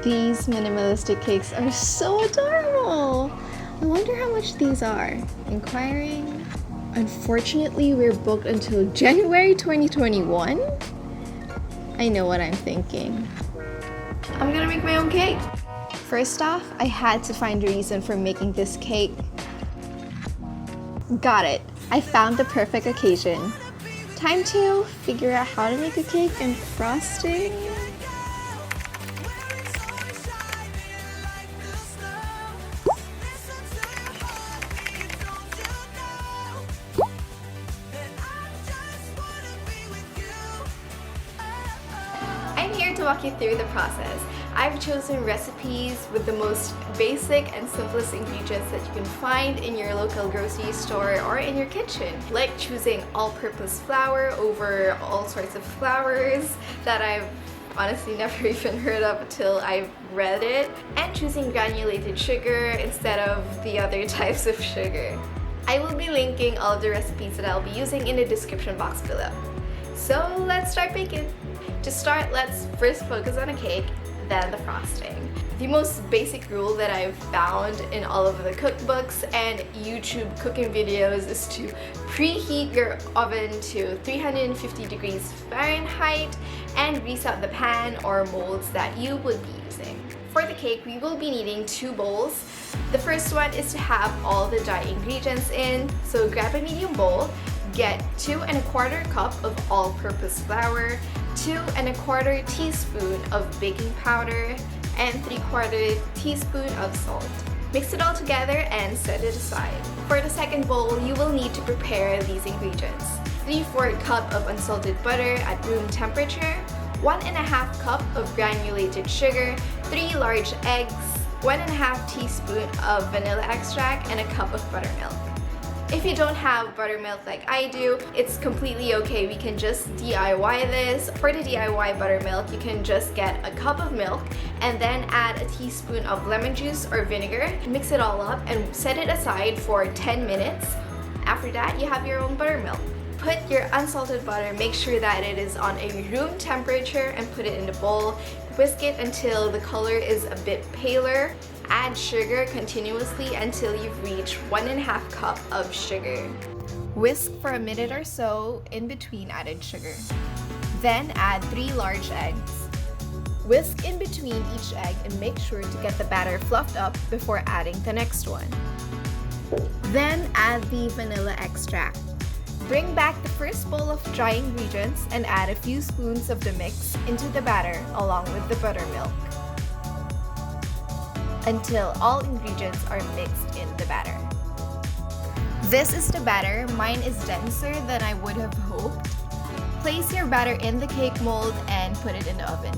These minimalistic cakes are so adorable. I wonder how much these are. Inquiring. Unfortunately, we're booked until January 2021. I know what I'm thinking. I'm gonna make my own cake. First off, I had to find a reason for making this cake. Got it. I found the perfect occasion. Time to figure out how to make a cake and frosting. I'm here to walk you through the process. I've chosen recipes with the most basic and simplest ingredients that you can find in your local grocery store or in your kitchen. Like choosing all-purpose flour over all sorts of flours that I've honestly never even heard of until I read it, and choosing granulated sugar instead of the other types of sugar. I will be linking all of the recipes that I'll be using in the description box below. So let's start baking. To start, let's first focus on a cake, then the frosting. The most basic rule that I've found in all of the cookbooks and YouTube cooking videos is to preheat your oven to 350 degrees Fahrenheit and grease out the pan or molds that you would be using. For the cake, we will be needing 2 bowls. The first one is to have all the dry ingredients in, so grab a medium bowl, get 2 1/4 cup of all-purpose flour, 2 1/4 teaspoon of baking powder, and 3/4 teaspoon of salt. Mix it all together and set it aside. For the second bowl, you will need to prepare these ingredients. 3/4 cup of unsalted butter at room temperature, 1 1/2 cup of granulated sugar, 3 large eggs, 1 1/2 teaspoon of vanilla extract, and a cup of buttermilk. If you don't have buttermilk like I do, it's completely okay. We can just DIY this. For the DIY buttermilk, you can just get a cup of milk and then add a teaspoon of lemon juice or vinegar. Mix it all up and set it aside for 10 minutes. After that, you have your own buttermilk. Put your unsalted butter, make sure that it is on a room temperature, and put it in the bowl. Whisk it until the color is a bit paler. Add sugar continuously until you've reached 1 1/2 cup of sugar. Whisk for a minute or so in between added sugar. Then add 3 large eggs. Whisk in between each egg and make sure to get the batter fluffed up before adding the next one. Then add the vanilla extract. Bring back the first bowl of dry ingredients and add a few spoons of the mix into the batter along with the buttermilk until all ingredients are mixed in the batter. This is the batter. Mine is denser than I would have hoped. Place your batter in the cake mold and put it in the oven.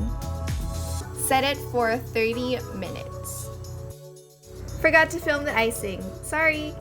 Set it for 30 minutes. Forgot to film the icing. Sorry!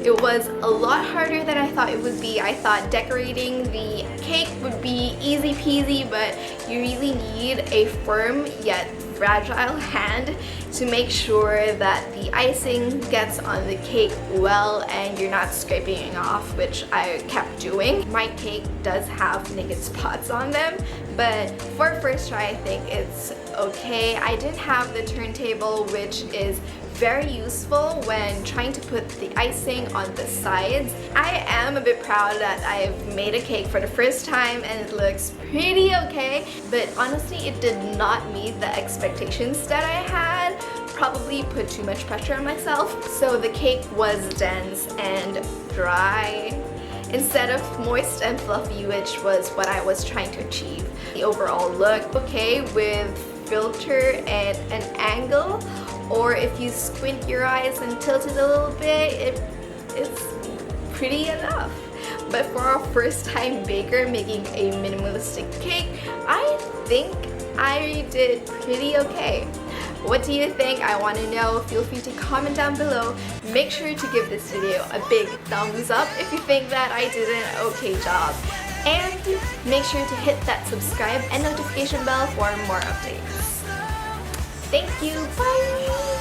It was a lot harder than I thought it would be. I thought decorating the cake would be easy peasy, but you really need a firm yet fragile hand to make sure that the icing gets on the cake well and you're not scraping it off, which I kept doing. My cake does have naked spots on them, but for first try I think it's okay. I didn't have the turntable, which is very useful when trying to put the icing on the sides. I am a bit proud that I've made a cake for the first time and it looks pretty okay, but honestly it did not meet the expectations that I had. Probably put too much pressure on myself. So the cake was dense and dry instead of moist and fluffy, which was what I was trying to achieve. The overall look okay with filter and an angle, or if you squint your eyes and tilt it a little bit, it's pretty enough. But for our first time baker making a minimalistic cake, I think I did pretty okay. What do you think? I want to know. Feel free to comment down below. Make sure to give this video a big thumbs up if you think that I did an okay job. And make sure to hit that subscribe and notification bell for more updates. Thank you. Bye!